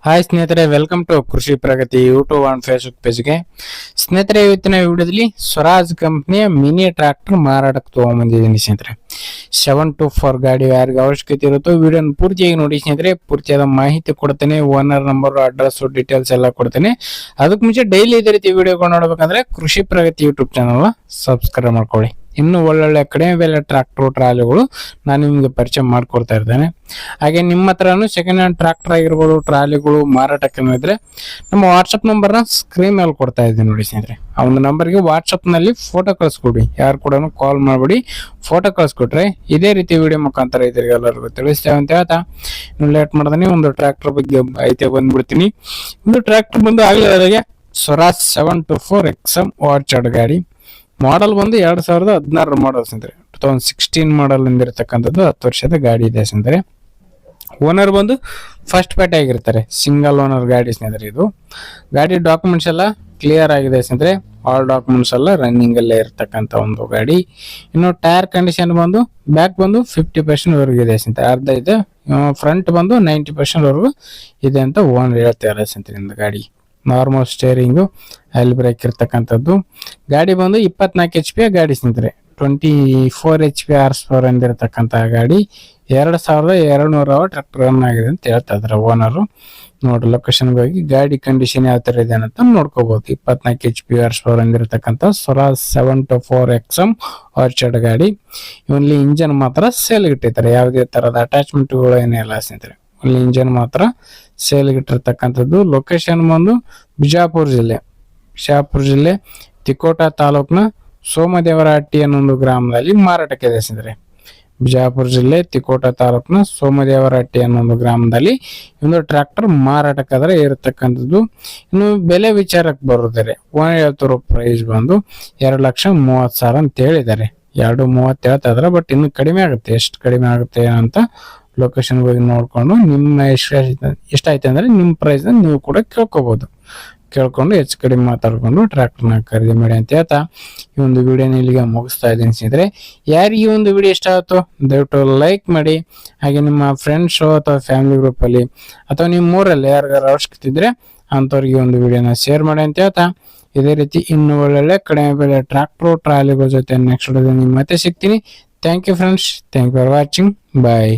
Hi ಸ್ನೇಹಿತರೆ, welcome to ಕೃಷಿ ಪ್ರಗತಿ YouTube and Facebook ಪೇಜ್ಗೆ. ಸ್ನೇಹಿತರೆ, ಇವತ್ತಿನ ವಿಡಿಯೋದಲ್ಲಿ ಸ್ವರಾಜ್ ಕಂಪ್ನಿಯ ಮಿನಿ ಟ್ರಾಕ್ಟರ್ ಮಾರಾಟಕ್ಕೆ ತಗೊಂಡ್ಬಂದಿದ್ದೀನಿ ಸ್ನೇಹಿತರೆ. 724 ಗಾಡಿ ಯಾರಿಗೆ ಅವಶ್ಯಕತೆ ಇರುತ್ತೋ ವಿಡಿಯೋನ ಪೂರ್ತಿಯಾಗಿ ನೋಡಿ ಸ್ನೇಹಿತರೆ. ಪೂರ್ತಿಯಾದ ಮಾಹಿತಿ ಕೊಡ್ತೇನೆ, ಓನರ್ ನಂಬರ್, ಅಡ್ರೆಸ್, ಡೀಟೇಲ್ಸ್ ಎಲ್ಲ ಕೊಡ್ತೇನೆ. ಅದಕ್ಕೆ ಮುಂಚೆ ಡೈಲಿ ಇದೇ ರೀತಿ ವಿಡಿಯೋಗಳು ನೋಡ್ಬೇಕಂದ್ರೆ ಕೃಷಿ ಪ್ರಗತಿ ಯೂಟ್ಯೂಬ್ ಚಾನಲ್ ಸಬ್ಸ್ಕ್ರೈಬ್ ಮಾಡ್ಕೊಳ್ಳಿ. ಇನ್ನು ಒಳ್ಳೊಳ್ಳೆ ಕಡಿಮೆ ಬೆಲೆ ಟ್ರಾಕ್ಟರ್ ಟ್ರಾಲಿಗಳು ನಾನು ನಿಮಗೆ ಪರಿಚಯ ಮಾಡ್ಕೊಡ್ತಾ ಇರ್ತೇನೆ. ಹಾಗೆ ನಿಮ್ಮ ಹತ್ರನೂ ಸೆಕೆಂಡ್ ಹ್ಯಾಂಡ್ ಟ್ರಾಕ್ಟರ್ ಆಗಿರ್ಬೋದು, ಟ್ರಾಲಿಗಳು ಮಾರಾಟಕ್ಕೆ ಇದ್ರೆ ನಮ್ಮ ವಾಟ್ಸಪ್ ನಂಬರ್ನ ಸ್ಕ್ರೀನ್ ಮೇಲೆ ಕೊಡ್ತಾ ಇದ್ದೀನಿ ನೋಡಿ ಸ್ನೇಹಿತರೆ. ಆ ಒಂದು ನಂಬರ್ಗೆ ವಾಟ್ಸಪ್ನಲ್ಲಿ ಫೋಟೋ ಕಳಿಸ್ಕೊಡಿ. ಯಾರು ಕೂಡ ಕಾಲ್ ಮಾಡಬೇಡಿ, ಫೋಟೋ ಕಳಿಸ್ಕೊಟ್ರೆ ಇದೇ ರೀತಿ ವಿಡಿಯೋ ಮುಖಾಂತರ ಇದ್ರಿಗೆ ಎಲ್ಲರಿಗೂ ತಿಳಿಸ್ತೇವೆ ಅಂತ ಹೇಳ್ತಾ ಇನ್ನು ಲೇಟ್ ಮಾಡ್ದಾನೆ ಒಂದು ಟ್ರಾಕ್ಟರ್ ಬಗ್ಗೆ ಐತೆ ಬಂದ್ಬಿಡ್ತೀನಿ. ಒಂದು ಟ್ರಾಕ್ಟರ್ ಬಂದು ಆಗಲೇ ಸ್ವರಾಜ್ 724 XM ವಾರ್ಚರ್ಡ್ ಗಾಡಿ. ಮಾಡಲ್ ಬಂದು 2016 ಮಾಡಲ್ ಸ್ನೇಹಿತರೆ. 2016 ಮಾಡಲ್ ಇಂದಿರತಕ್ಕಂಥದ್ದು, 10 ವರ್ಷದ ಗಾಡಿ ಇದೆ ಸ್ನೇಹಿತರೆ. ಓನರ್ ಬಂದು ಫಸ್ಟ್ ಪೇಟೆ ಆಗಿರ್ತಾರೆ, ಸಿಂಗಲ್ ಓನರ್ ಗಾಡಿ ಸ್ನೇಹಿತರೆ. ಇದು ಗಾಡಿ ಡಾಕ್ಯುಮೆಂಟ್ಸ್ ಎಲ್ಲ ಕ್ಲಿಯರ್ ಆಗಿದೆ ಸ್ನೇಹಿತರೆ. ಆಲ್ ಡಾಕ್ಯುಮೆಂಟ್ಸ್ ಎಲ್ಲ ರನ್ನಿಂಗ್ ಅಲ್ಲೇ ಇರ್ತಕ್ಕಂಥ ಒಂದು ಗಾಡಿ. ಇನ್ನು ಟೈರ್ ಕಂಡೀಷನ್ ಬಂದು ಬ್ಯಾಕ್ ಬಂದು 50% ವರೆಗೂ ಇದೆ ಸ್ನೇಹಿತರೆ, ಅರ್ಧ ಇದೆ. ಫ್ರಂಟ್ ಬಂದು 90% ವರೆಗೂ ಇದೆ ಅಂತ ಓನರ್ ಹೇಳ್ತಾರೆ ಸ್ನೇಹಿತರೆ. ಗಾಡಿ ನಾರ್ಮಲ್ ಸ್ಟೇರಿಂಗು, ಆಯಿಲ್ ಬ್ರೇಕ್ ಇರ್ತಕ್ಕಂಥದ್ದು. ಗಾಡಿ ಬಂದು 24 HP ಗಾಡಿ ಸ್ನೇಹಿತರೆ. 24 HP ಹಾರ್ಸ್ ಪವರ್ ಎಂದಿರತಕ್ಕಂತಹ ಗಾಡಿ. 2200 ಅವರ್ ಟ್ರಾಕ್ಟರ್ ರನ್ ಆಗಿದೆ ಅಂತ ಹೇಳ್ತಾ ಇದ್ದಾರೆ ಓನರು. ನೋಡ್ರಿ ಲೊಕೇಶನ್ಗೆ ಹೋಗಿ ಗಾಡಿ ಕಂಡೀಷನ್ ಯಾವ ತರ ಇದೆ ಅಂತ ನೋಡ್ಕೋಬಹುದು. 24 HP ಹಾರ್ಸ್ ಪವರ್ ಎಂದಿರತಕ್ಕಂಥ ಸ್ವರಾಜ್ 724 XM ಆರ್ಚರ್ಡ್ ಗಾಡಿ. ಇವಲ್ಲಿ ಇಂಜನ್ ಮಾತ್ರ ಸೇಲ್ ಇಟ್ಟಿದ್ದಾರೆ, ಯಾವುದೇ ತರದ ಅಟ್ಯಾಚ್ಮೆಂಟ್ಗಳು ಏನಿಲ್ಲ ಸ್ನೇಹಿತರೆ. ಅಲ್ಲಿ ಇಂಜನ್ ಮಾತ್ರ ಸೇಲ್ ಇಟ್ಟಿರ್ತಕ್ಕಂಥದ್ದು. ಲೊಕೇಶನ್ ಬಂದು ಬಿಜಾಪುರ ಜಿಲ್ಲೆ ತಿಕೋಟ ತಾಲೂಕಿನ ಸೋಮದೇವರಹಟ್ಟಿ ಅನ್ನೋ ಗ್ರಾಮದಲ್ಲಿ ಮಾರಾಟಕ್ಕೆ ಇದೆ ಸ್ನೇಹಿತರೆ. ಬಿಜಾಪುರ ಜಿಲ್ಲೆ ತಿಕೋಟ ತಾಲೂಕಿನ ಸೋಮದೇವರಹಟ್ಟಿ ಅನ್ನೋ ಗ್ರಾಮದಲ್ಲಿ ಒಂದು ಟ್ರಾಕ್ಟರ್ ಮಾರಾಟಕ್ಕಾದ್ರೆ ಇರತಕ್ಕಂಥದ್ದು. ಇನ್ನು ಬೆಲೆ ವಿಚಾರಕ್ಕೆ ಬರುತ್ತಾರೆ. ಓನರ್ ಹೇಳ್ತಿರೋ ಪ್ರೈಸ್ ಬಂದು 2,30,000 ಅಂತ ಹೇಳಿದ್ದಾರೆ. 2,30 ಹೇಳ್ತಾ ಇದಾರೆ, ಬಟ್ ಇನ್ನು ಕಡಿಮೆ ಆಗುತ್ತೆ. ಎಷ್ಟು ಕಡಿಮೆ ಆಗುತ್ತೆ ಅಂತ ಲೊಕೇಶನ್ ಹೋಗಿ ನೋಡ್ಕೊಂಡು ನಿಮ್ಮ ಎಷ್ಟಾಯ್ತು ಅಂದ್ರೆ ನಿಮ್ಮ ಪ್ರೈಸ್ ನೀವು ಕೂಡ ಕೇಳ್ಕೊಂಡು ಹೆಚ್ಚು ಕಡಿಮೆ ಮಾತಾಡ್ಕೊಂಡು ಟ್ರಾಕ್ಟರ್ನ ಖರೀದಿ ಮಾಡಿ ಅಂತ ಹೇಳ್ತಾ ಈ ಒಂದು ವಿಡಿಯೋನ ಇಲ್ಲಿಗೆ ಮುಗಿಸ್ತಾ ಇದ್ದೀನಿ ಸ್ನೇಹಿತರೆ. ಯಾರಿಗೆ ಈ ಒಂದು ವಿಡಿಯೋ ಇಷ್ಟ ಆಯ್ತು ದಯವಿಟ್ಟು ಲೈಕ್ ಮಾಡಿ. ಹಾಗೆ ನಿಮ್ಮ ಫ್ರೆಂಡ್ಸ್ ಅಥವಾ ಫ್ಯಾಮಿಲಿ ಗ್ರೂಪಲ್ಲಿ ಅಥವಾ ನಿಮ್ಮ ಊರಲ್ಲಿ ಯಾರಿಗಾರ ಅವಶ್ಯಕತೆ ಇದ್ರೆ ಅಂಥವ್ರಿಗೆ ಒಂದು ವಿಡಿಯೋನ ಶೇರ್ ಮಾಡಿ ಅಂತ ಹೇಳ್ತಾ ಇದೇ ರೀತಿ ಇನ್ನು ಒಳ್ಳೊಳ್ಳೆ ಕಡಿಮೆ ಬೆಲೆ ಟ್ರಾಕ್ಟರ್ ಟ್ರಾಲಿಗಳ ಜೊತೆ ನೆಕ್ಸ್ಟ್ ವಿಡಿಯೋದಲ್ಲಿ ಮತ್ತೆ ಸಿಗ್ತೀನಿ. Thank you friends, thank you for watching, bye.